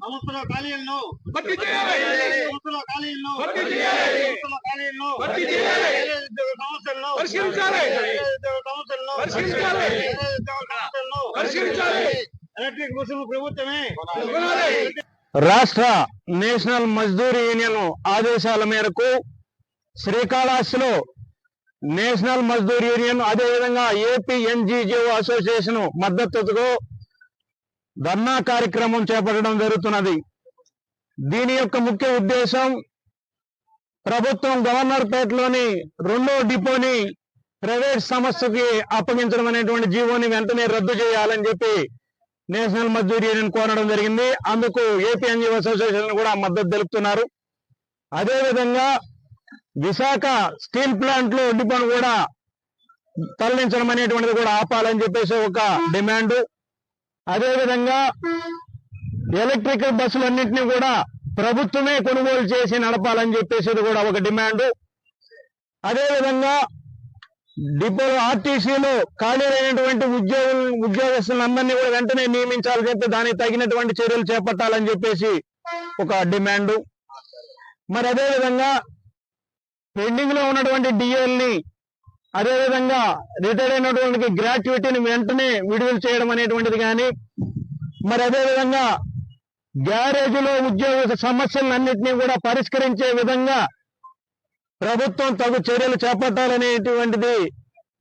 సంస్థలో ఖాళీలను ఎలక్ట్రిక్ బస్సులు ప్రభుత్వమే. రాష్ట్ర నేషనల్ మజ్దూర్ యూనియన్ ఆదేశాల మేరకు శ్రీకాళహస్తిలో నేషనల్ మజ్దూర్ యూనియన్ అదేవిధంగా ఏపీ ఎన్జీఓ అసోసియేషన్ మద్దతుతో ధర్నా కార్యక్రమం చేపట్టడం జరుగుతున్నది. దీని యొక్క ముఖ్య ఉద్దేశం ప్రభుత్వం గవర్నర్పేటలోని 2వ డిపోని ప్రైవేట్ సంస్థకి అప్పగించడం అనేటువంటి జీవోని వెంటనే రద్దు చేయాలని చెప్పి నేషనల్ మజ్దూర్ యూనియన్ కోరడం జరిగింది. అందుకు ఏపీ ఎన్జీఓ అసోసియేషన్ కూడా మద్దతు తెలుపుతున్నారు. అదేవిధంగా విశాఖ స్టీల్ ప్లాంట్ లో డిపోను కూడా తరలించడం అనేటువంటిది కూడా ఆపాలని చెప్పేసి ఒక డిమాండ్. అదేవిధంగా ఎలక్ట్రికల్ బస్సులన్నింటినీ కూడా ప్రభుత్వమే కొనుగోలు చేసి నడపాలని చెప్పేసి కూడా ఒక డిమాండ్. అదేవిధంగా డిపోలో ఆర్టీసీలో ఖాళీలైనటువంటి ఉద్యోగస్తులందరినీ కూడా వెంటనే నియమించాలని చెప్పి దానికి తగినటువంటి చర్యలు చేపట్టాలని చెప్పేసి ఒక డిమాండ్. మరి అదేవిధంగా పెండింగ్ లో ఉన్నటువంటి డిఎల్ని అదేవిధంగా రిటైర్డ్ అయినటువంటి గ్రాట్యుటీని వెంటనే విడుదల చేయడం అనేటువంటిది కానీ, మరి అదేవిధంగా గ్యారేజీలో ఉద్యోగ సమస్యలన్నింటినీ కూడా పరిష్కరించే విధంగా ప్రభుత్వం తగు చర్యలు చేపట్టాలనేటువంటిది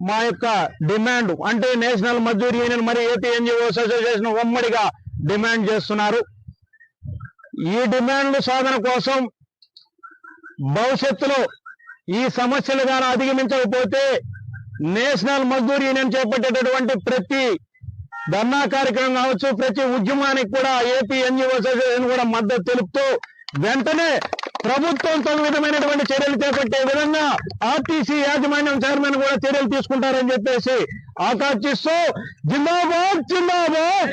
మా యొక్క డిమాండ్. అంటే నేషనల్ మజ్దూర్ యూనియన్ మరియు ఏపీ ఎన్జీఓ అసోసియేషన్ ఉమ్మడిగా డిమాండ్ చేస్తున్నారు. ఈ డిమాండ్ల సాధన కోసం భవిష్యత్తులో ఈ సమస్యలు గాను అధిగమించకపోతే నేషనల్ మజ్దూర్ యూనియన్ చేపట్టేటటువంటి ప్రతి ధర్నా కార్యక్రమం కావచ్చు, ప్రతి ఉద్యమానికి కూడా ఏపీ ఎన్జీఓ అసోసియేషన్ కూడా మద్దతు తెలుపుతూ వెంటనే ప్రభుత్వం తగు విధమైనటువంటి చర్యలు చేపట్టే విధంగా ఆర్టీసీ యాజమాన్యం చైర్మన్ కూడా చర్యలు తీసుకుంటారని చెప్పేసి ఆకాంక్షిస్తూ జిందాబాద్ జిందాబాద్.